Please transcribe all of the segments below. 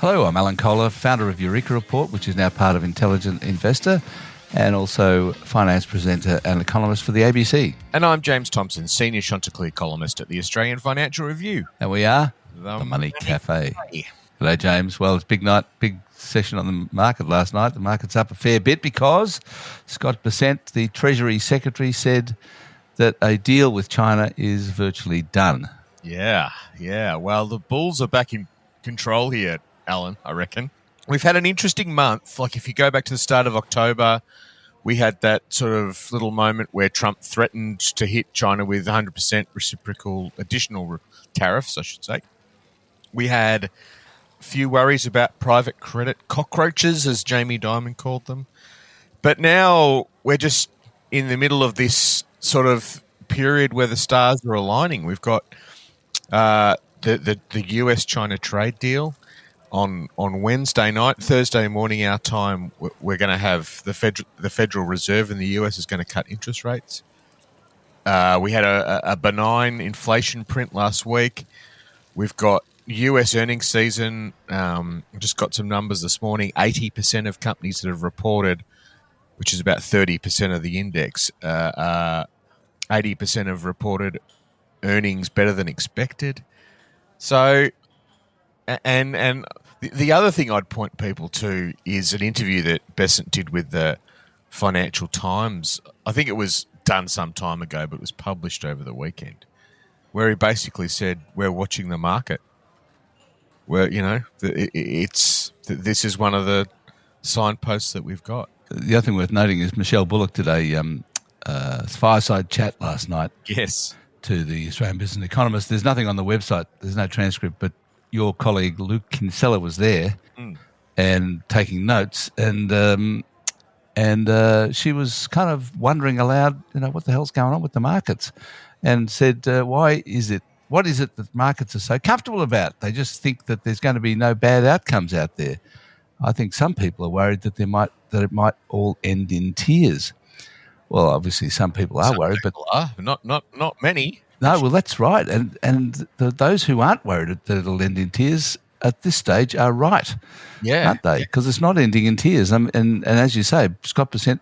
Hello, I'm Alan Kohler, founder of Eureka Report, which is now part of Intelligent Investor, and also finance presenter and economist for the ABC. And I'm James Thomson, senior Chanticleer columnist at the Australian Financial Review. And we are the Money Café. Hello, James. Well, it's big night, big session on the market last night. The market's up a fair bit because Scott Bessent, the Treasury Secretary, said that a deal with China is virtually done. Yeah. Well, the bulls are back in control here, Alan, I reckon. We've had an interesting month. Like, if you go back to the start of October, we had that sort of little moment where Trump threatened to hit China with 100% reciprocal additional tariffs, I should say. We had a few worries about private credit cockroaches, as Jamie Dimon called them. But now we're just in the middle of this sort of period where the stars are aligning. We've got the US-China trade deal. On Wednesday night, Thursday morning, our time, we're going to have the Federal Reserve in the US is going to cut interest rates. We had a benign inflation print last week. We've got US earnings season. Just got some numbers this morning. 80% of companies that have reported, which is about 30% of the index, 80% have reported earnings better than expected. So, and the other thing I'd point people to is an interview that Bessent did with the Financial Times. I think it was done some time ago, but it was published over the weekend, where he basically said, we're watching the market. This is one of the signposts that we've got. The other thing worth noting is Michelle Bullock did a fireside chat last night. Yes. To the Australian Business Economist. There's nothing on the website. There's no transcript, but your colleague Luke Kinsella was there and taking notes, and she was kind of wondering aloud, what the hell's going on with the markets, and said, what is it that markets are so comfortable about? They just think that there's going to be no bad outcomes out there. I think some people are worried that it might all end in tears. Well, obviously some people are worried, but not many. No, well, that's right. And those who aren't worried that it'll end in tears at this stage are right, aren't they? Because it's not ending in tears. And as you say, Scott Bessent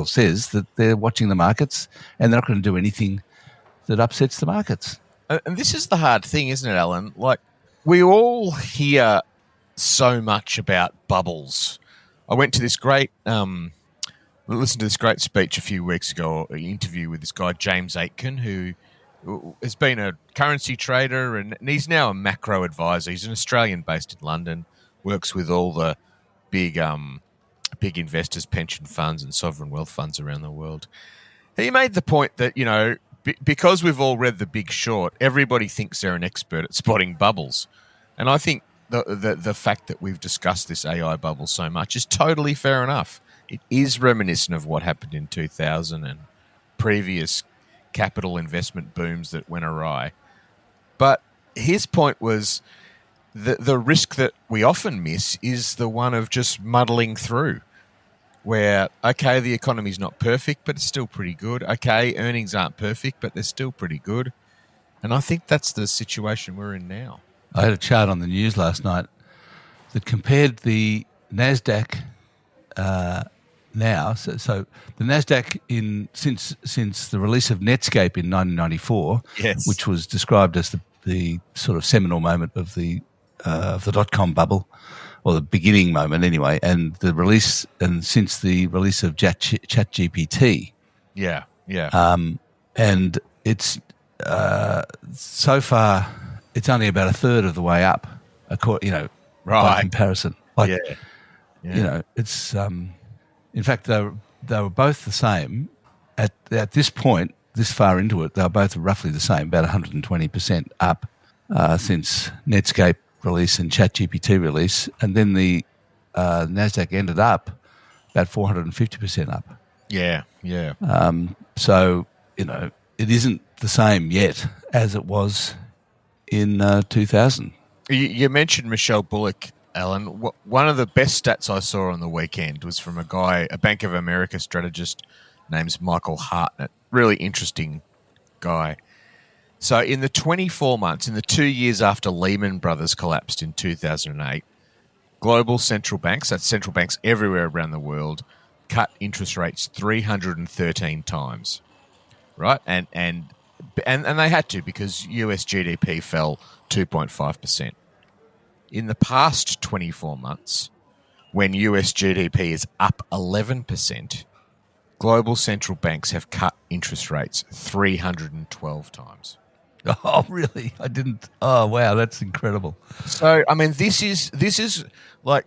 says that they're watching the markets and they're not going to do anything that upsets the markets. And this is the hard thing, isn't it, Alan? Like, we all hear so much about bubbles. I went to this listened to this great speech a few weeks ago, an interview with this guy, James Aitken, who has been a currency trader and he's now a macro advisor. He's an Australian based in London, works with all the big investors, pension funds and sovereign wealth funds around the world. He made the point that, because we've all read The Big Short, everybody thinks they're an expert at spotting bubbles. And I think the fact that we've discussed this AI bubble so much is totally fair enough. It is reminiscent of what happened in 2000 and previous capital investment booms that went awry. But his point was the risk that we often miss is the one of just muddling through, where, okay, the economy's not perfect, but it's still pretty good. Okay, earnings aren't perfect, but they're still pretty good. And I think that's the situation we're in now. I had a chart on the news last night that compared the NASDAQ now, so the NASDAQ since the release of Netscape in 1994, which was described as the sort of seminal moment of the dot-com bubble, or the beginning moment anyway, and since the release of ChatGPT. And it's so far it's only about a third of the way up, by comparison. It's in fact, they were both the same at this point. This far into it, they were both roughly the same, about 120% up since Netscape release and ChatGPT release, and then the Nasdaq ended up about 450% up. So it isn't the same yet as it was in 2000. You mentioned Michelle Bullock, Alan. One of the best stats I saw on the weekend was from a Bank of America strategist named Michael Hartnett. Really interesting guy. So in the 24 months, in the 2 years after Lehman Brothers collapsed in 2008, global central banks, that's central banks everywhere around the world, cut interest rates 313 times, right? And they had to, because US GDP fell 2.5%. In the past 24 months, when US GDP is up 11%, global central banks have cut interest rates 312 times. Oh, really? I didn't. Oh, wow, that's incredible. So, I mean, this is like,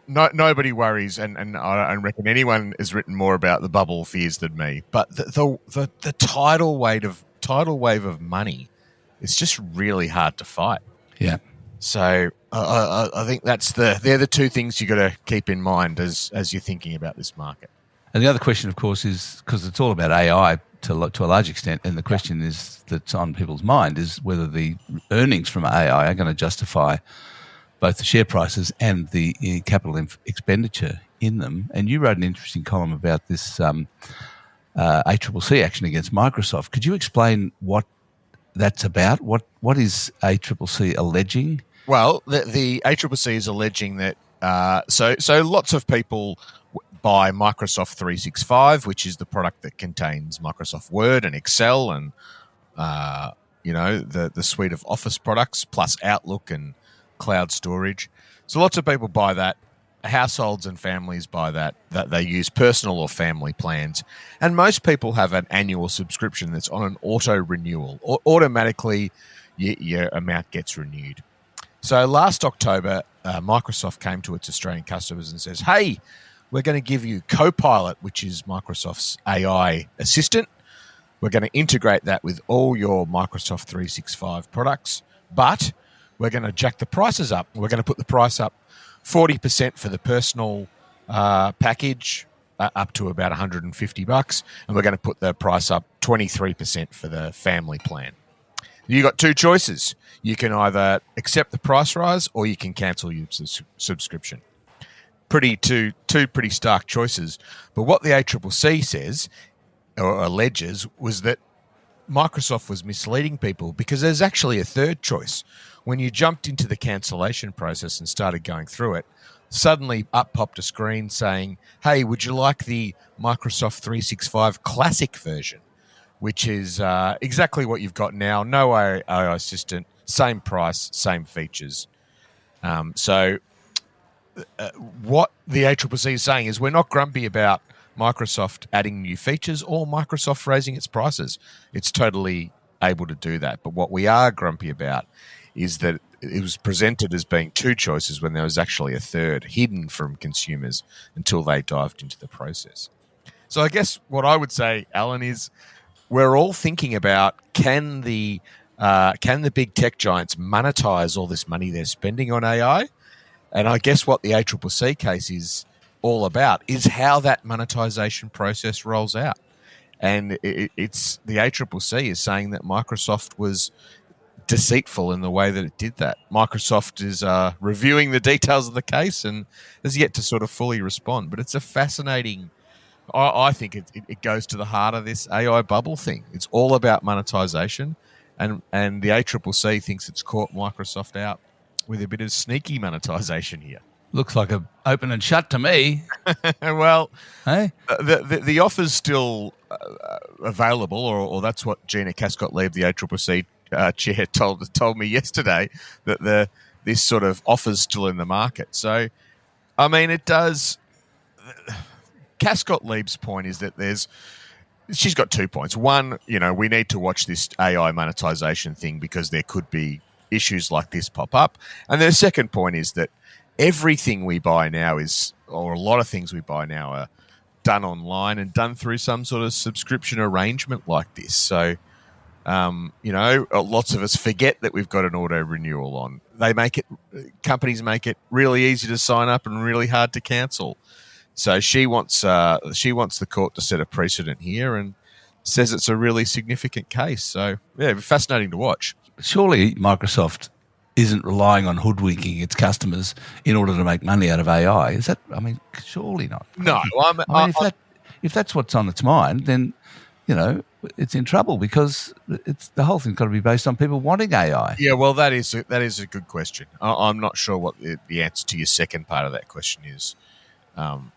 nobody worries, and I don't reckon anyone has written more about the bubble fears than me. But the tidal wave of money, it's just really hard to fight. Yeah. So I think they're the two things you got to keep in mind as you're thinking about this market. And the other question, of course, is because it's all about AI to a large extent, and the question is that's on people's mind is whether the earnings from AI are going to justify both the share prices and the capital expenditure in them. And you wrote an interesting column about this ACCC action against Microsoft. Could you explain what that's about? What is ACCC alleging? Well, the ACCC is alleging that so lots of people buy Microsoft 365, which is the product that contains Microsoft Word and Excel and the suite of Office products plus Outlook and cloud storage. So lots of people buy that. Households and families buy that they use personal or family plans. And most people have an annual subscription that's on an auto renewal. Automatically, your amount gets renewed. So last October, Microsoft came to its Australian customers and says, hey, we're going to give you Copilot, which is Microsoft's AI assistant. We're going to integrate that with all your Microsoft 365 products, but we're going to jack the prices up. We're going to put the price up 40% for the personal package, up to about $150, and we're going to put the price up 23% for the family plan. You got two choices. You can either accept the price rise or you can cancel your subscription. Two pretty stark choices. But what the ACCC says or alleges was that Microsoft was misleading people because there's actually a third choice. When you jumped into the cancellation process and started going through it, suddenly up popped a screen saying, hey, would you like the Microsoft 365 Classic version, which is exactly what you've got now. No AI assistant, same price, same features. What the ACCC is saying is we're not grumpy about Microsoft adding new features or Microsoft raising its prices. It's totally able to do that. But what we are grumpy about is that it was presented as being two choices when there was actually a third hidden from consumers until they dived into the process. So I guess what I would say, Alan, is we're all thinking about can the big tech giants monetize all this money they're spending on AI? And I guess what the ACCC case is all about is how that monetization process rolls out. And it's the ACCC is saying that Microsoft was deceitful in the way that it did that. Microsoft is reviewing the details of the case and has yet to sort of fully respond. But it's a fascinating, I think it goes to the heart of this AI bubble thing. It's all about monetization. And the ACCC thinks it's caught Microsoft out with a bit of sneaky monetization here. Looks like a open and shut to me. Well, hey? The offer's still available, or that's what Gina Cascott-Leeb, the ACCC chair, told me yesterday, that this sort of offer's still in the market. So, I mean, it does. Cascott-Leeb's point is that she's got 2 points. One, we need to watch this AI monetization thing because there could be issues like this pop up. And the second point is that everything we buy now or a lot of things we buy now are done online and done through some sort of subscription arrangement like this. So, lots of us forget that we've got an auto renewal on. Companies make it really easy to sign up and really hard to cancel. So she wants the court to set a precedent here and says it's a really significant case. So, yeah, fascinating to watch. Surely Microsoft isn't relying on hoodwinking its customers in order to make money out of AI. Is that? I mean, surely not. No. If that's what's on its mind, then it's in trouble because the whole thing's got to be based on people wanting AI. Yeah, well, that is a good question. I'm not sure what the answer to your second part of that question is, Alan.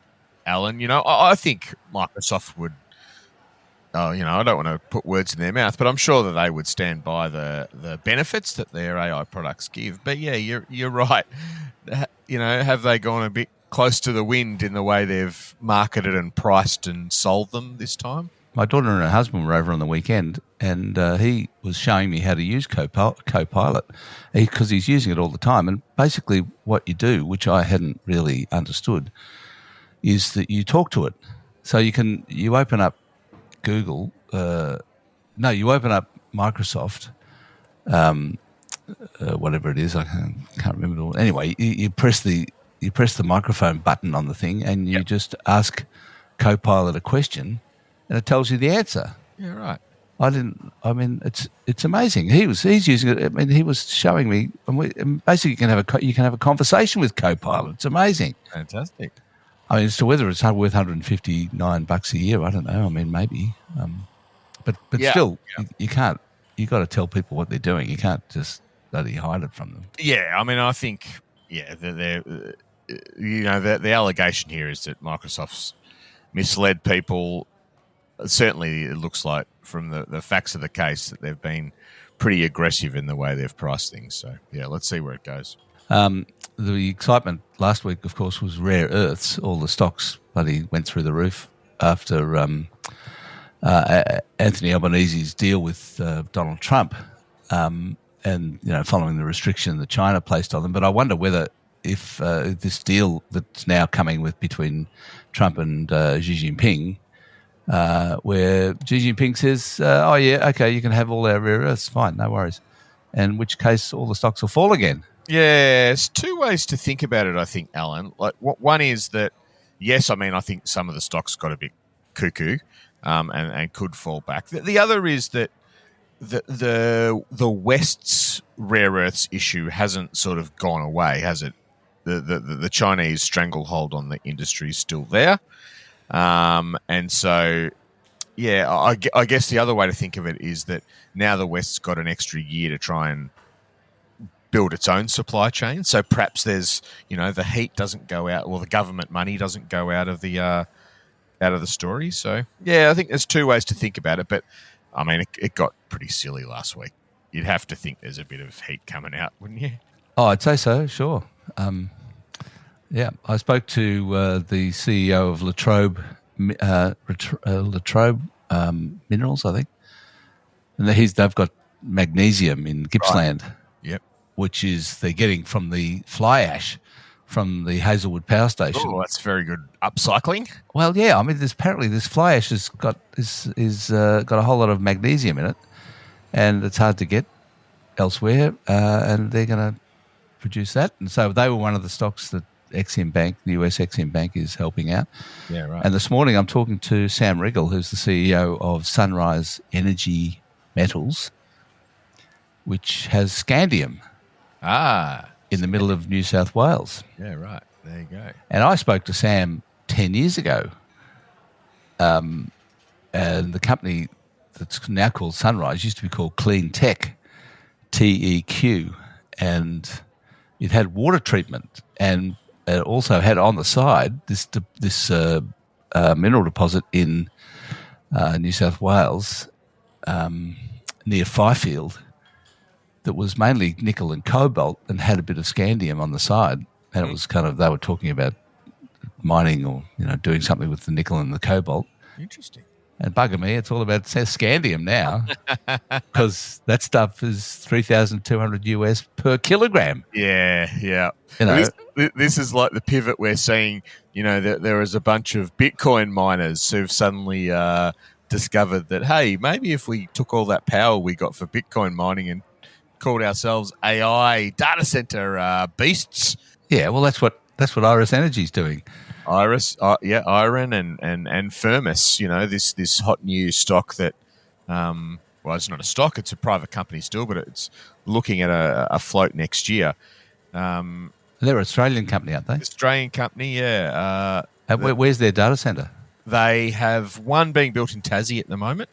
I think Microsoft would. I don't want to put words in their mouth, but I'm sure that they would stand by the benefits that their AI products give. But yeah, you're right. Have they gone a bit close to the wind in the way they've marketed and priced and sold them this time? My daughter and her husband were over on the weekend, and he was showing me how to use Copilot because he's using it all the time. And basically what you do, which I hadn't really understood, is that you talk to it. So you open up Google, you open up Microsoft, whatever it is, I can't remember it all. Anyway, you press the microphone button on the thing, and you just ask Copilot a question, and it tells you the answer. Yeah, right. It's amazing. He's using it. I mean, he was showing me, and basically you can have a conversation with Copilot. It's amazing. Fantastic. I mean, as to whether it's worth $159 a year, I don't know. I mean, maybe, but still, you can't. You got to tell people what they're doing. You can't just bloody hide it from them. Yeah, I mean, I think the allegation here is that Microsoft's misled people. Certainly, it looks like from the facts of the case that they've been pretty aggressive in the way they've priced things. So yeah, let's see where it goes. The excitement last week, of course, was rare earths. All the stocks bloody went through the roof after Anthony Albanese's deal with Donald Trump, and following the restriction that China placed on them. But I wonder whether if this deal that's now coming between Trump and Xi Jinping, where Xi Jinping says, "Oh yeah, okay, you can have all our rare earths, fine, no worries," in which case all the stocks will fall again. Yeah, it's two ways to think about it, I think, Alan. Like, one is that, yes, I mean, I think some of the stocks got a bit cuckoo and could fall back. The other is that the West's rare earths issue hasn't sort of gone away, has it? The Chinese stranglehold on the industry is still there. And so, yeah, I guess the other way to think of it is that now the West's got an extra year to try and build its own supply chain. So perhaps there's, the heat doesn't go out, or the government money doesn't go out of the story. So yeah, I think there's two ways to think about it. But I mean, it got pretty silly last week. You'd have to think there's a bit of heat coming out, wouldn't you? Oh, I'd say so. Sure. Yeah, I spoke to the CEO of Latrobe Minerals, I think, and they've got magnesium in Gippsland. Right. Yep. Which is they're getting from the fly ash from the Hazelwood Power Station. Oh, that's very good upcycling. Well, yeah, I mean, apparently this fly ash has got a whole lot of magnesium in it, and it's hard to get elsewhere, and they're going to produce that. And so they were one of the stocks that Exim Bank, the US Exim Bank, is helping out. Yeah, right. And this morning I'm talking to Sam Riggle, who's the CEO of Sunrise Energy Metals, which has scandium. In the middle of New South Wales. Yeah, right. There you go. And I spoke to Sam 10 years ago. And the company that's now called Sunrise used to be called Clean Tech, TEQ. And it had water treatment, and it also had on the side this mineral deposit in New South Wales near Fifield that was mainly nickel and cobalt and had a bit of scandium on the side. And it was they were talking about mining or, doing something with the nickel and the cobalt. Interesting. And bugger me, it's all about scandium now because that stuff is 3,200 US per kilogram. Yeah, yeah. This is like the pivot we're seeing, that there is a bunch of Bitcoin miners who've suddenly discovered that, hey, maybe if we took all that power we got for Bitcoin mining and called ourselves AI data center beasts. Yeah, well, that's what Iris Energy's doing. Iris, Iron and Firmus. This hot new stock that, it's not a stock; it's a private company still, but it's looking at a float next year. They're an Australian company, aren't they? Australian company, yeah. Where's their data center? They have one being built in Tassie at the moment.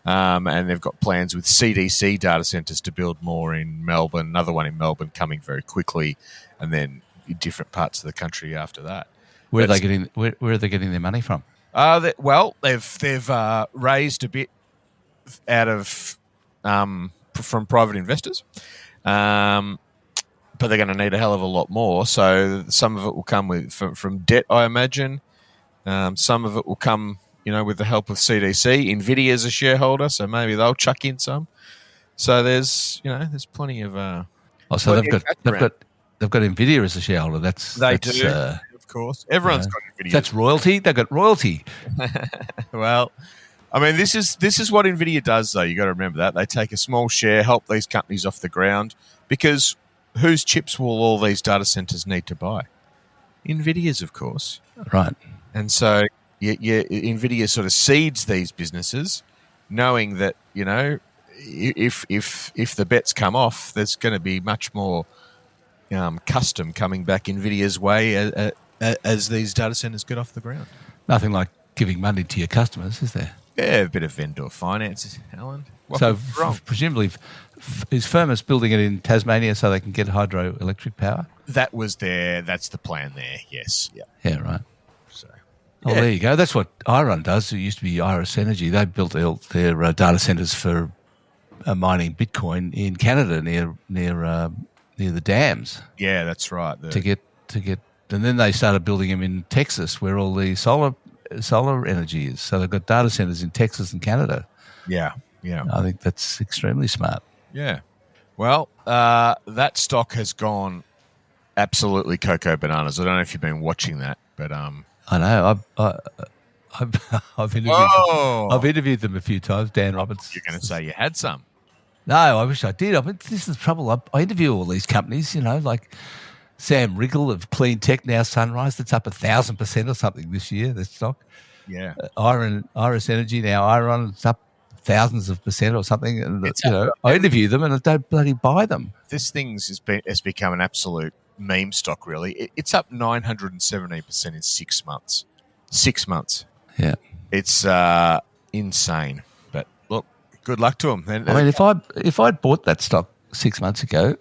And they've got plans with CDC data centres to build more in Melbourne, another one in Melbourne coming very quickly, and then in different parts of the country after that. Where are they getting their money from? They've raised a bit out of from private investors, but they're going to need a hell of a lot more. So some of it will come from debt, I imagine. Some of it will come, with the help of CDC. Nvidia's a shareholder, so maybe they'll chuck in some. So there's plenty of. So they've got Nvidia as a shareholder. They do, of course. Everyone's got Nvidia. That's royalty. They've got royalty. Well, I mean, this is what Nvidia does, though. You got to remember that they take a small share, help these companies off the ground, because whose chips will all these data centers need to buy? Nvidia's, of course. Right. And so Nvidia sort of seeds these businesses, knowing that if the bets come off, there's going to be much more custom coming back Nvidia's way as these data centers get off the ground. Nothing like giving money to your customers, is there? Yeah, a bit of vendor finance, Alan. Presumably, is Firmus building it in Tasmania so they can get hydroelectric power? That's the plan there. Yes. Yeah. Yeah. Right. There you go. That's what Iron does. It used to be Iris Energy. They built their data centers for mining Bitcoin in Canada near the dams. Yeah, that's right. To get, and then they started building them in Texas, where all the solar energy is. So they've got data centers in Texas and Canada. Yeah. I think that's extremely smart. Yeah. Well, that stock has gone absolutely cocoa bananas. I don't know if you've been watching that, but I know. I've interviewed them a few times. Dan Roberts. You're going to say you had some? No, I wish I did. This is the trouble. I interview all these companies. Like Sam Riggel of Clean Tech, now Sunrise. That's up 1,000% or something this year. That stock. Yeah. Iris Energy, now Iron. It's up thousands of percent or something. And I interview them and I don't bloody buy them. This thing has become an absolute meme stock, really. It's up 917% in 6 months. 6 months. Yeah. It's insane. But look, good luck to them. I mean, if I'd bought that stock 6 months ago,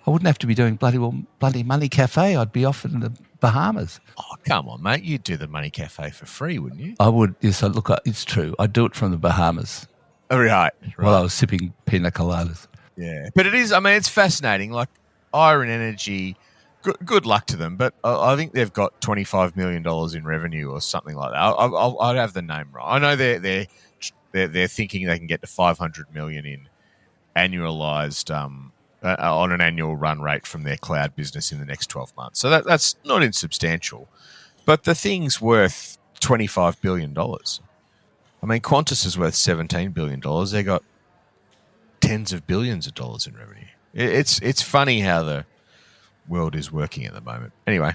I wouldn't have to be doing bloody Money Café. I'd be off in the Bahamas. Oh, come on, mate. You'd do the Money Café for free, wouldn't you? I would. Yes, look, it's true. I'd do it from the Bahamas. Oh, right. While I was sipping pina coladas. Yeah. But it's fascinating. Like, Iron Energy, good luck to them, but I think they've got $25 million in revenue or something like that. I'd have the name wrong. I know they're thinking they can get to $500 million in annualized on an annual run rate from their cloud business in the next 12 months. So that's not insubstantial, but the thing's worth $25 billion. I mean, Qantas is worth $17 billion. They got tens of billions of dollars in revenue. It's funny how the world is working at the moment. Anyway.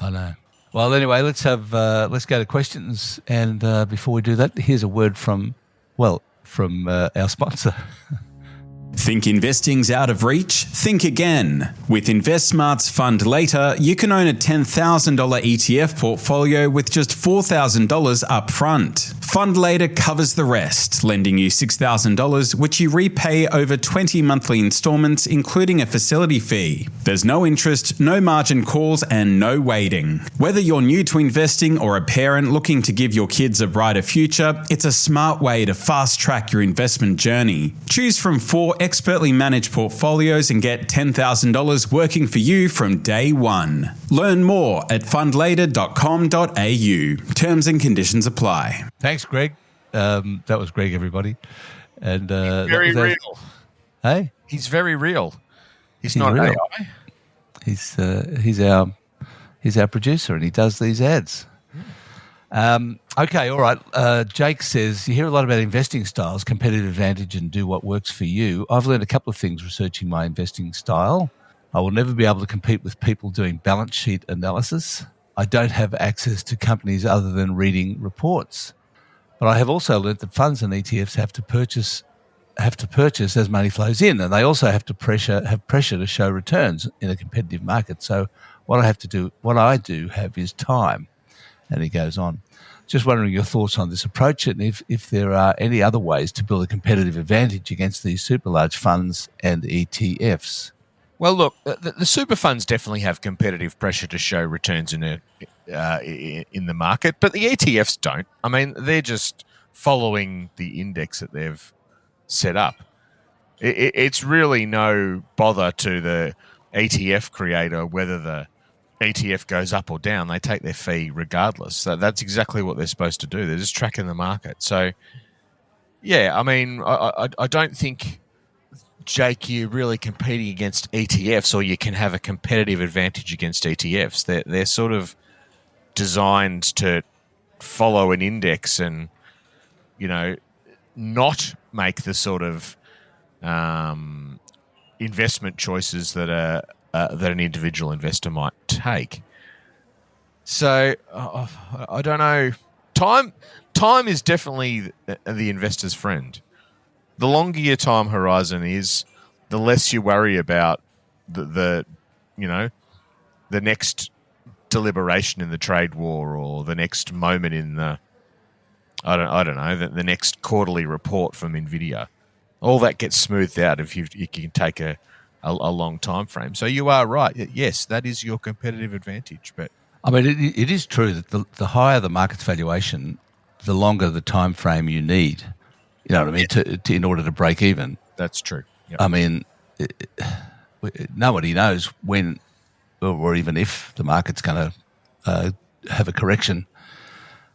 I know. Well, anyway, let's go to questions. And before we do that, here's a word from our sponsor. Think investing's out of reach? Think again. With InvestSMART's Fund Later, you can own a $10,000 ETF portfolio with just $4,000 up front. Fund Later covers the rest, lending you $6,000, which you repay over 20 monthly installments, including a facility fee. There's no interest, no margin calls, and no waiting. Whether you're new to investing or a parent looking to give your kids a brighter future, it's a smart way to fast-track your investment journey. Choose from 4 expertly managed portfolios and get $10,000 working for you from day one. Learn more at fundlater.com.au. Terms and conditions apply. Thanks, Greg. That was Greg, everybody. And very real. Hey, he's very real. He's not real. AI. He's our producer, and he does these ads. Okay, all right. Jake says, you hear a lot about investing styles, competitive advantage, and do what works for you. I've learned a couple of things researching my investing style. I will never be able to compete with people doing balance sheet analysis. I don't have access to companies other than reading reports. But I have also learned that funds and ETFs have to purchase as money flows in, and they also have pressure to show returns in a competitive market. So what I do have is time. And he goes on. just wondering your thoughts on this approach and if there are any other ways to build a competitive advantage against these super large funds and ETFs. Well, look, the super funds definitely have competitive pressure to show returns in the market, but the ETFs don't. I mean, they're just following the index that they've set up. It's really no bother to the ETF creator whether the ETF goes up or down. They take their fee regardless. That's exactly what they're supposed to do. They're just tracking the market. So, yeah, I mean, I don't think, Jake, you're really competing against ETFs, or you can have a competitive advantage against ETFs. They're sort of designed to follow an index and, not make the sort of investment choices that an individual investor might take. So I don't know. Time is definitely the investor's friend. The longer your time horizon is, the less you worry about the next deliberation in the trade war, or the next moment in the next quarterly report from Nvidia. All that gets smoothed out if you can take a long time frame. So you are right. Yes, that is your competitive advantage. But I mean, it is true that the higher the market's valuation, the longer the time frame you need. You know what I mean? To in order to break even. That's true. Yep. I mean, nobody knows when or even if the market's going to have a correction.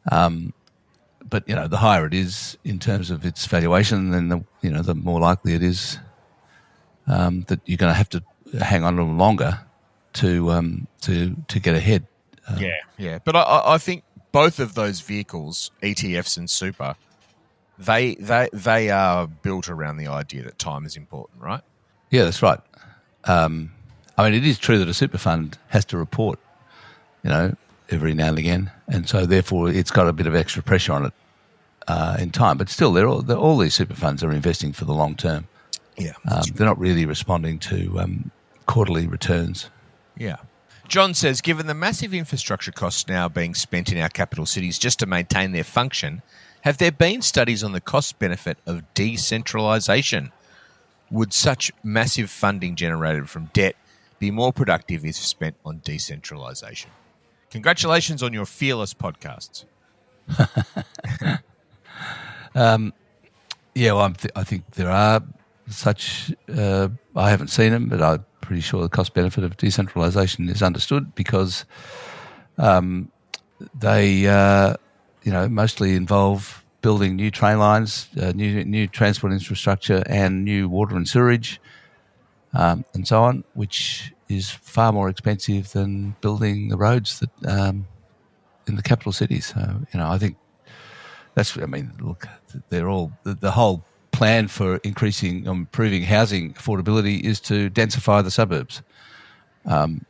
But the higher it is in terms of its valuation, then the more likely it is that you're going to have to hang on a little longer to get ahead. Yeah. But I think both of those vehicles, ETFs and super, they are built around the idea that time is important, right? Yeah, that's right. I mean, it is true that a super fund has to report, every now and again, and so therefore it's got a bit of extra pressure on it in time. But still, all these super funds are investing for the long term. Yeah, they're not really responding to quarterly returns. Yeah. John says, given the massive infrastructure costs now being spent in our capital cities just to maintain their function, have there been studies on the cost benefit of decentralisation? Would such massive funding generated from debt be more productive if spent on decentralisation? Congratulations on your fearless podcasts. I think there are such. I haven't seen them, but I'm pretty sure the cost benefit of decentralisation is understood because they, mostly involve building new train lines, new transport infrastructure, and new water and sewerage, and so on, which is far more expensive than building the roads that in the capital cities. So, I think that's. I mean, look, they're all the whole plan for improving housing affordability is to densify the suburbs, and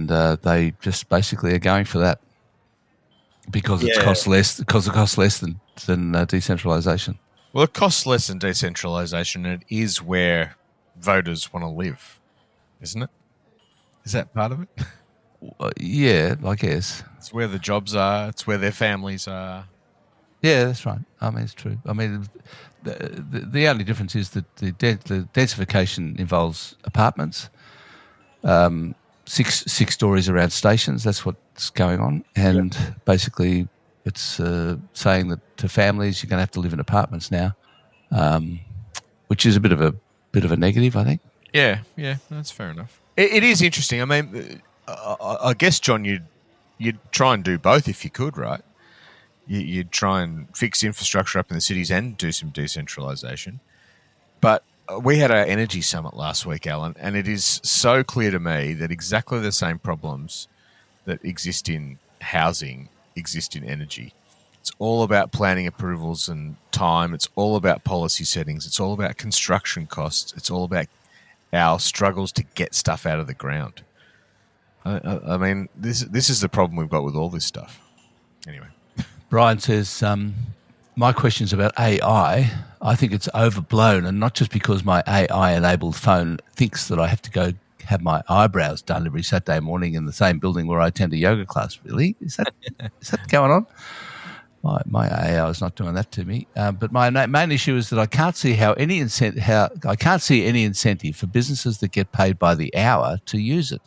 they just basically are going for that because it costs less. Because it costs less than decentralisation. Well, it costs less than decentralisation. It is where voters want to live, isn't it? Is that part of it? Yeah, I guess. It's where the jobs are. It's where their families are. Yeah, that's right. I mean, it's true. I mean, the only difference is that the densification involves apartments, 6 stories around stations. That's what's going on, and basically, it's saying that to families you're going to have to live in apartments now, which is a bit of a negative, I think. Yeah, that's fair enough. It is interesting. I mean, I guess, John, you'd try and do both if you could, right? You'd try and fix infrastructure up in the cities and do some decentralisation. But we had our energy summit last week, Alan, and it is so clear to me that exactly the same problems that exist in housing exist in energy. It's all about planning approvals and time. It's all about policy settings. It's all about construction costs. It's all about our struggles to get stuff out of the ground. I mean, this is the problem we've got with all this stuff. Anyway. Brian says, my question's about AI. I think it's overblown, and not just because my AI-enabled phone thinks that I have to go have my eyebrows done every Saturday morning in the same building where I attend a yoga class. Really? Is that going on? My AI is not doing that to me. But my main issue is that I can't see any incentive for businesses that get paid by the hour to use it.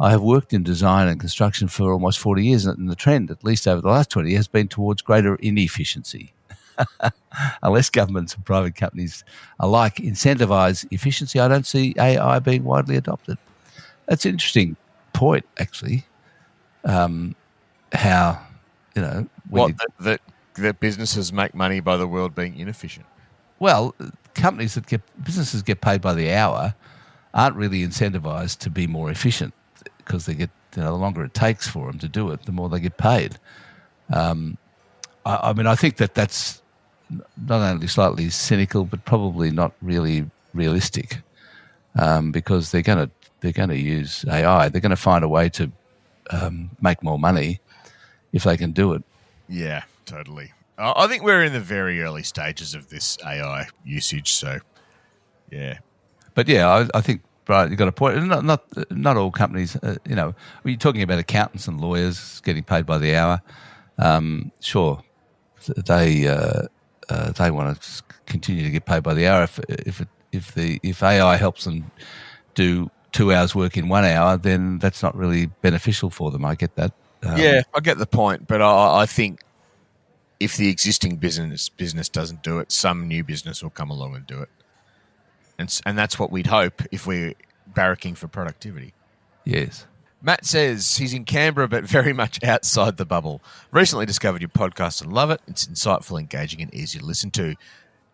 I have worked in design and construction for almost 40 years, and the trend, at least over the last 20 years, has been towards greater inefficiency. Unless governments and private companies alike incentivise efficiency, I don't see AI being widely adopted. That's an interesting point, actually. How, that businesses make money by the world being inefficient. Well, businesses get paid by the hour aren't really incentivised to be more efficient because they get, the longer it takes for them to do it, the more they get paid. I think that's not only slightly cynical, but probably not really realistic, because they're going to use AI. They're going to find a way to make more money if they can do it. Yeah, totally. I think we're in the very early stages of this AI usage. So, yeah. But yeah, I think, Brian, you've got a point. Not all companies. When you're talking about accountants and lawyers getting paid by the hour, sure, they want to continue to get paid by the hour. If AI helps them do 2 hours work in 1 hour, then that's not really beneficial for them. I get that. Yeah, I get the point, but I think if the existing business doesn't do it, some new business will come along and do it, and that's what we'd hope if we're barracking for productivity. Yes. Matt says he's in Canberra, but very much outside the bubble. Recently discovered your podcast and love it. It's insightful, engaging, and easy to listen to.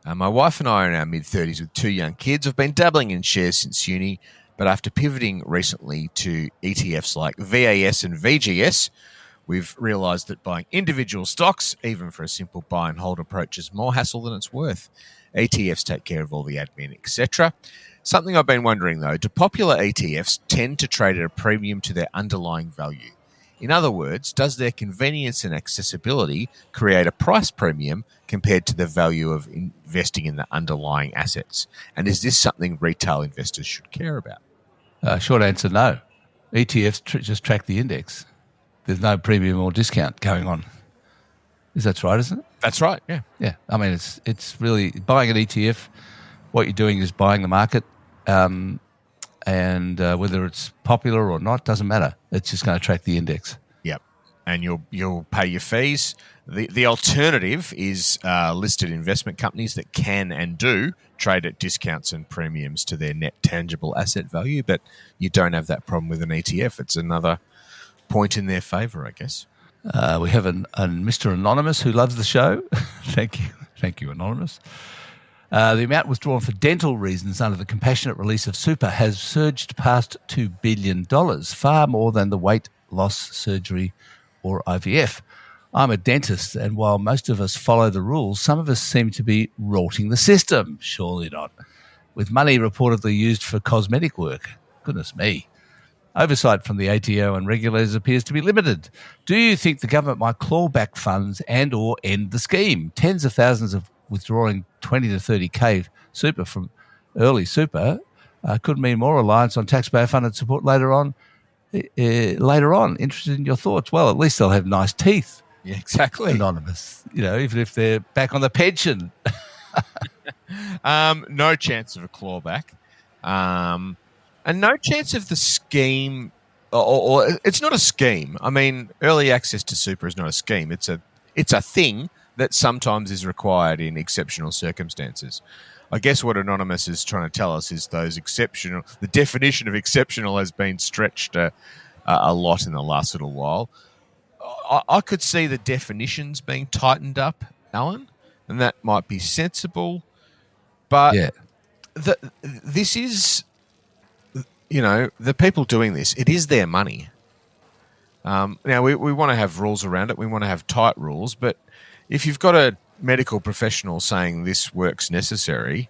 My wife and I are in our mid-30s with 2 young kids. I've been dabbling in shares since uni, but after pivoting recently to ETFs like VAS and VGS, we've realised that buying individual stocks, even for a simple buy and hold approach, is more hassle than it's worth. ETFs take care of all the admin, etc. Something I've been wondering, though, do popular ETFs tend to trade at a premium to their underlying value? In other words, does their convenience and accessibility create a price premium compared to the value of investing in the underlying assets? And is this something retail investors should care about? Short answer, no. ETFs just track the index. There's no premium or discount going on. That's right, isn't it? That's right, yeah. Yeah. I mean, it's really buying an ETF. What you're doing is buying the market, and whether it's popular or not doesn't matter. It's just going to track the index. Yep, and you'll pay your fees. The alternative is listed investment companies that can and do trade at discounts and premiums to their net tangible asset value, but you don't have that problem with an ETF. It's another point in their favour, I guess. We have a Mr. Anonymous who loves the show. Thank you, Anonymous. The amount withdrawn for dental reasons under the compassionate release of super has surged past $2 billion, far more than the weight loss surgery or IVF. I'm a dentist, and while most of us follow the rules, some of us seem to be rorting the system. Surely not. With money reportedly used for cosmetic work. Goodness me. Oversight from the ATO and regulators appears to be limited. Do you think the government might claw back funds and or end the scheme? Tens of thousands of withdrawing 20 to 30K super from early super could mean more reliance on taxpayer-funded support later on. Interested in your thoughts? Well, at least they'll have nice teeth. Yeah, exactly. Anonymous, even if they're back on the pension. No chance of a clawback. And no chance of the scheme, or it's not a scheme. I mean, early access to super is not a scheme. It's a thing that sometimes is required in exceptional circumstances. I guess what Anonymous is trying to tell us is the definition of exceptional has been stretched a lot in the last little while. I could see the definitions being tightened up, Alan, and that might be sensible. But yeah. This is... the people doing this, it is their money. Now, we want to have rules around it. We want to have tight rules. But if you've got a medical professional saying this work's necessary,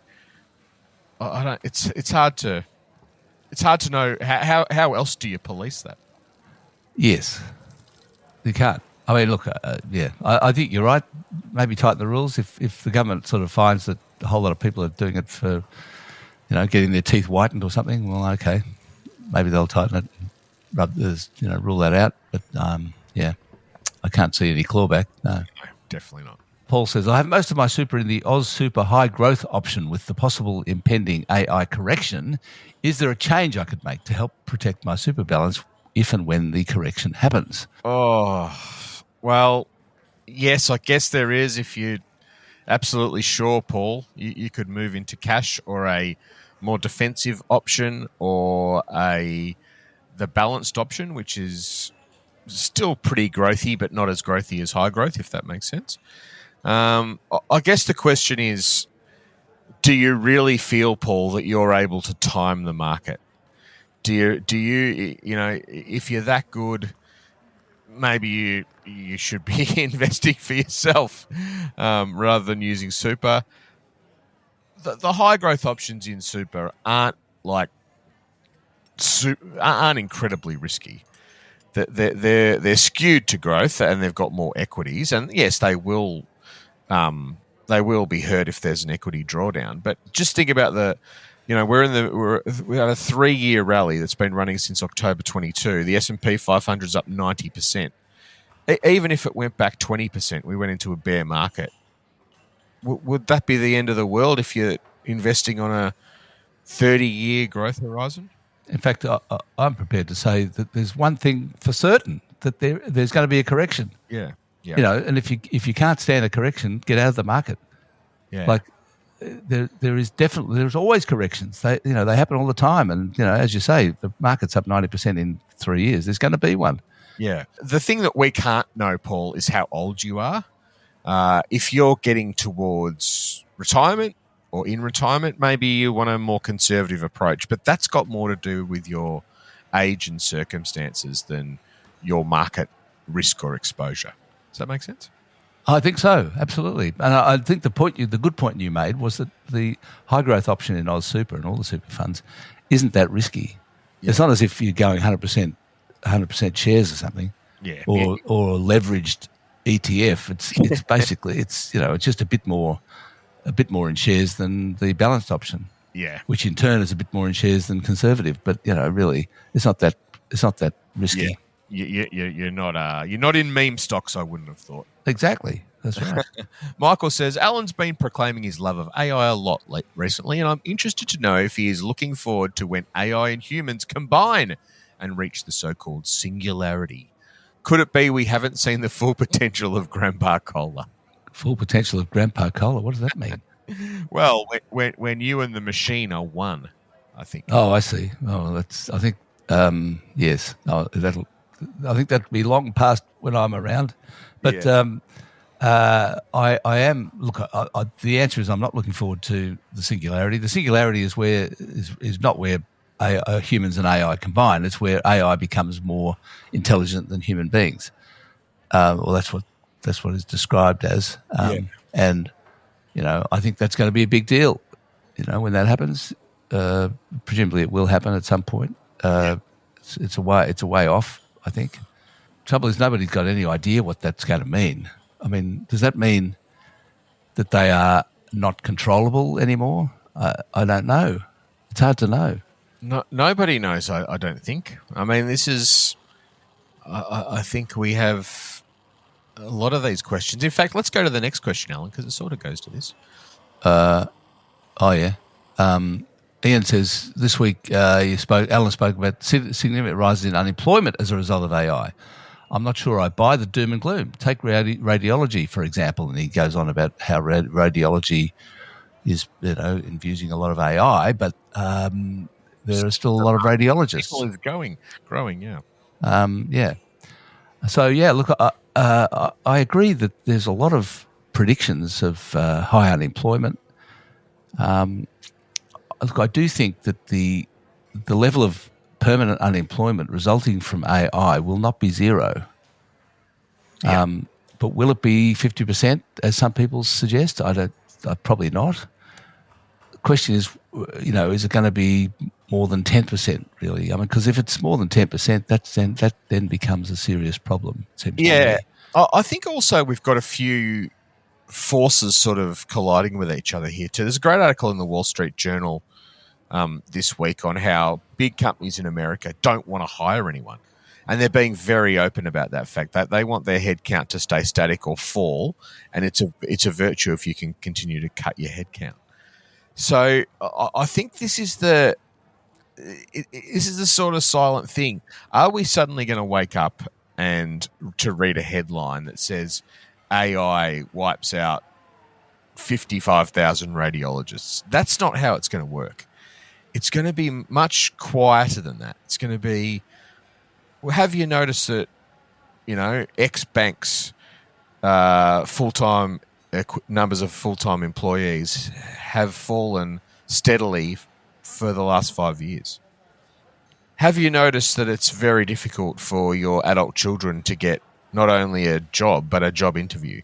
it's hard to know how else do you police that? Yes, you can't. I mean, look, I think you're right. Maybe tighten the rules. If the government sort of finds that a whole lot of people are doing it for getting their teeth whitened or something, well, okay, maybe they'll tighten it, rule that out. But, I can't see any clawback, no. definitely not. Paul says, I have most of my super in the Oz Super High Growth option with the possible impending AI correction. Is there a change I could make to help protect my super balance if and when the correction happens? Oh, well, yes, I guess there is. If you're absolutely sure, Paul, you could move into cash or a more defensive option or the balanced option, which is still pretty growthy, but not as growthy as high growth, if that makes sense. I guess the question is, do you really feel, Paul, that you're able to time the market? Do you, if you're that good, maybe you should be investing for yourself rather than using super. The high growth options in super aren't incredibly risky. They're skewed to growth and they've got more equities, and yes, they will be hurt if there's an equity drawdown. But just think about we have a 3-year rally that's been running since October 22. The S&P 500 is up 90%. Even if it went back 20%, we went into a bear market. Would that be the end of the world if you're investing on a 30-year growth horizon? In fact, I'm prepared to say that there's one thing for certain, that there's going to be a correction. Yeah. And if you can't stand a correction, get out of the market. Yeah. There's always corrections. They happen all the time, and as you say, the market's up 90% in 3 years. There's going to be one. Yeah. The thing that we can't know, Paul, is how old you are. If you're getting towards retirement or in retirement, maybe you want a more conservative approach, but that's got more to do with your age and circumstances than your market risk or exposure. Does that make sense? I think so, absolutely. And I think the good point you made was that the high growth option in Oz Super and all the super funds isn't that risky. Yeah. It's not as if you're going 100% shares or something, or a leveraged ETF. It's basically it's just a bit more in shares than the balanced option. Yeah, which in turn is a bit more in shares than conservative. But really, it's not that risky. Yeah. You're not in meme stocks. I wouldn't have thought. Exactly. That's right. Michael says, Alan's been proclaiming his love of AI a lot recently, and I'm interested to know if he is looking forward to when AI and humans combine and reach the so-called singularity. Could it be we haven't seen the full potential of Grandpa Kohler? Full potential of Grandpa Kohler? What does that mean? Well, when you and the machine are one, I think. Oh, I see. Oh, I think, yes. Oh, I think that'll be long past when I'm around. But I am. Look, the answer is I'm not looking forward to the singularity. The singularity is not where humans and AI combine. It's where AI becomes more intelligent than human beings. Well, that's what it's described as. And I think that's going to be a big deal. When that happens, presumably it will happen at some point. It's a way off, I think. Trouble is, nobody's got any idea what that's going to mean. I mean, does that mean that they are not controllable anymore? I don't know. It's hard to know. No, nobody knows, I don't think. I mean, this is... I think we have a lot of these questions. In fact, let's go to the next question, Alan, because it sort of goes to this. Ian says, this week Alan spoke about significant rises in unemployment as a result of AI. I'm not sure I buy the doom and gloom. Take radiology, for example, and he goes on about how radiology is, infusing a lot of AI, but there are still a lot of radiologists. People is growing, yeah. So, look, I agree that there's a lot of predictions of high unemployment. Look, I do think that the level of permanent unemployment resulting from AI will not be zero. Yeah. But will it be 50%, as some people suggest? Probably not. The question is, is it going to be more than 10%, really? I mean, because if it's more than 10%, that then becomes a serious problem. Yeah. I think also we've got a few forces sort of colliding with each other here too. There's a great article in the Wall Street Journal this week on how big companies in America don't want to hire anyone. And they're being very open about that fact that they want their headcount to stay static or fall, and it's a virtue if you can continue to cut your headcount. So I think this is the sort of silent thing. Are we suddenly going to wake up and to read a headline that says AI wipes out 55,000 radiologists? That's not how it's going to work. It's going to be much quieter than that. It's going to be, well, have you noticed that, X banks full-time numbers of full-time employees have fallen steadily for the last 5 years? Have you noticed that it's very difficult for your adult children to get not only a job but a job interview?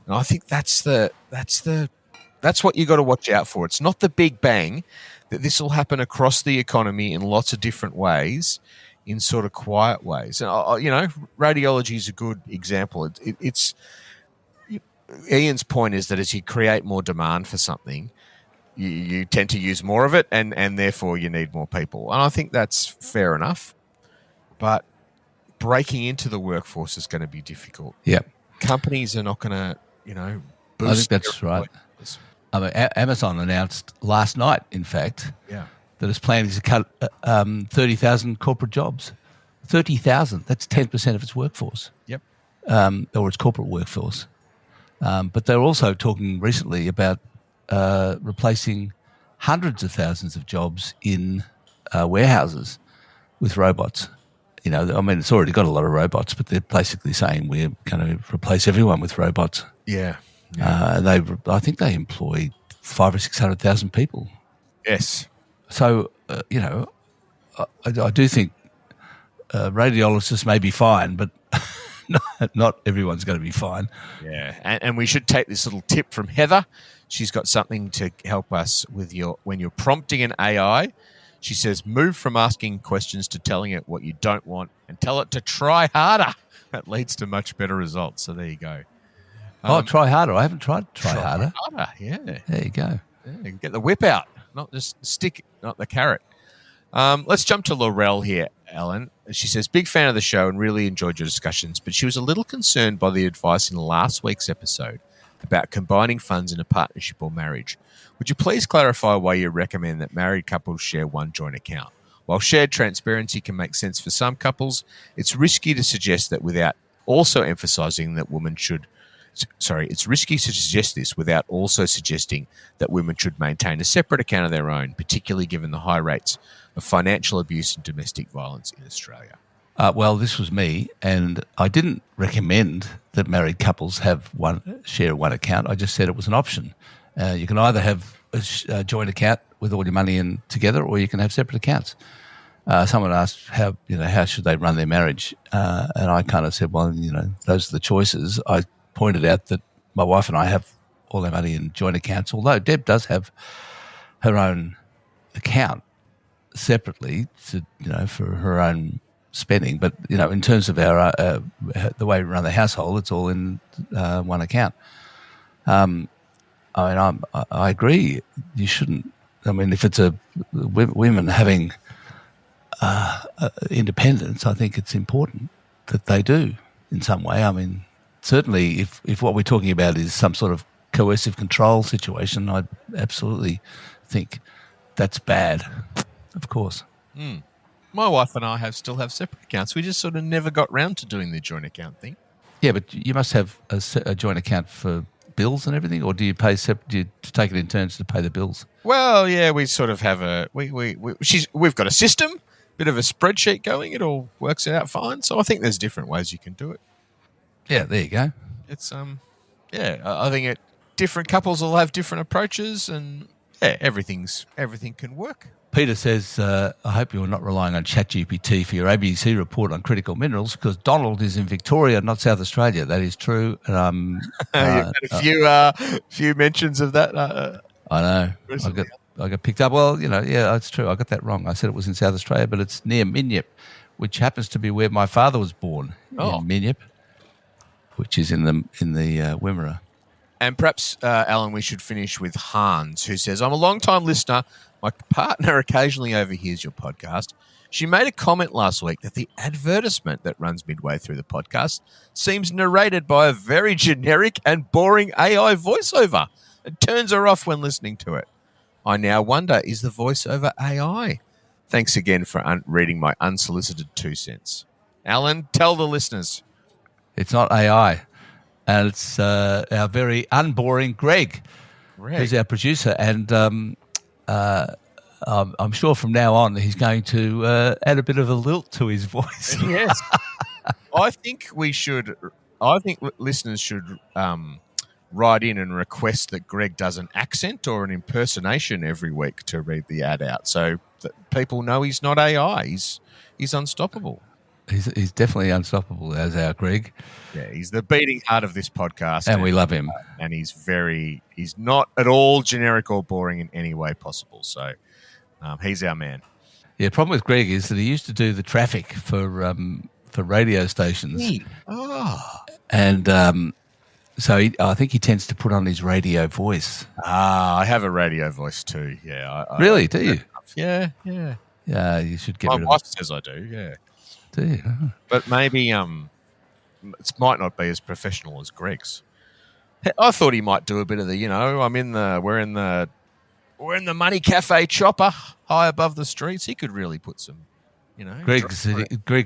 And I think that's what you got to watch out for. It's not the big bang, that this will happen across the economy in lots of different ways, in sort of quiet ways. And radiology is a good example. It's Ian's point is that as you create more demand for something, you tend to use more of it, and therefore you need more people. And I think that's fair enough. But breaking into the workforce is going to be difficult. Yeah. Companies are not going to, boost. I think that's right. Amazon announced last night, in fact, that its plan is to cut 30,000 corporate jobs. 30,000, that's 10% of its workforce. Yep. Or its corporate workforce. But they're also talking recently about replacing hundreds of thousands of jobs in warehouses with robots. It's already got a lot of robots, but they're basically saying we're going to replace everyone with robots. Yeah. I think they employ 500,000 or 600,000 people. Yes. So, I do think radiologists may be fine, but not everyone's going to be fine. Yeah, and we should take this little tip from Heather. She's got something to help us with when you're prompting an AI. She says, move from asking questions to telling it what you don't want and tell it to try harder. That leads to much better results. So there you go. Try harder. I haven't tried try harder. Yeah. There you go. Yeah, get the whip out, not just the stick, not the carrot. Let's jump to Laurel here, Alan. She says, big fan of the show and really enjoyed your discussions, but she was a little concerned by the advice in last week's episode about combining funds in a partnership or marriage. Would you please clarify why you recommend that married couples share one joint account? While shared transparency can make sense for some couples, it's risky to suggest that without also emphasizing that women should it's risky to suggest this without also suggesting that women should maintain a separate account of their own, particularly given the high rates of financial abuse and domestic violence in Australia. Well, this was me, and I didn't recommend that married couples share one account. I just said it was an option. You can either have a joint account with all your money in together, or you can have separate accounts. Someone asked how should they run their marriage, and I kind of said, well, those are the choices. I pointed out that my wife and I have all our money in joint accounts, although Deb does have her own account separately for her own spending. But, in terms of our the way we run the household, it's all in one account. I agree. You shouldn't. If it's women having independence, I think it's important that they do in some way. Certainly, if what we're talking about is some sort of coercive control situation, I absolutely think that's bad, of course. Mm. My wife and I still have separate accounts. We just sort of never got round to doing the joint account thing. Yeah, but you must have a joint account for bills and everything, or do you pay do you take it in turns to pay the bills? Well, yeah, we sort of have we've got a system, bit of a spreadsheet going. It all works out fine. So I think there's different ways you can do it. Yeah, there you go. It's I think different couples will have different approaches, and everything can work. Peter says, I hope you're not relying on ChatGPT for your ABC report on critical minerals, because Donald is in Victoria, not South Australia. That is true. And you've had a few mentions of that. I know. I got picked up. Well, it's true. I got that wrong. I said it was in South Australia, but it's near Minyip, which happens to be where my father was born, in Minyip, which is in the Wimmera. And perhaps, Alan, we should finish with Hans, who says, I'm a long-time listener. My partner occasionally overhears your podcast. She made a comment last week that the advertisement that runs midway through the podcast seems narrated by a very generic and boring AI voiceover. It turns her off when listening to it. I now wonder, is the voiceover AI? Thanks again for reading my unsolicited 2 cents. Alan, tell the listeners. It's not AI. And it's our very unboring Greg, who's our producer. And I'm sure from now on he's going to add a bit of a lilt to his voice. Yes. I think listeners should write in and request that Greg does an accent or an impersonation every week to read the ad out, so that people know he's not AI. He's unstoppable. He's definitely unstoppable, as our Greg. Yeah, he's the beating heart of this podcast. And we love him. And he's not at all generic or boring in any way possible. So he's our man. Yeah, the problem with Greg is that he used to do the traffic for radio stations. And so I think he tends to put on his radio voice. I have a radio voice too. Yeah. Really? Do you? Yeah. Yeah, you should get rid of it. My wife says I do, yeah. Do you? But maybe it might not be as professional as Greg's. I thought he might do a bit of the, we're in the Money Café chopper high above the streets. He could really put some, Greg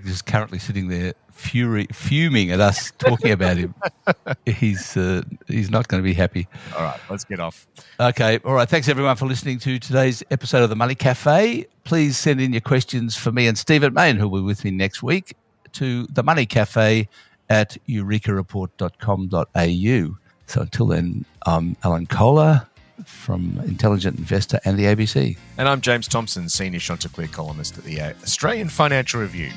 is currently sitting there fuming at us talking about him. He's not going to be happy. All right, let's get off. Okay, all right. Thanks everyone for listening to today's episode of the Money Cafe. Please send in your questions for me and Stephen Main, who will be with me next week, to the Money Cafe at eurekareport.com.au. So until then, I'm Alan Kohler from Intelligent Investor and the ABC. And I'm James Thomson, Senior Chanticleer columnist at the Australian Financial Review.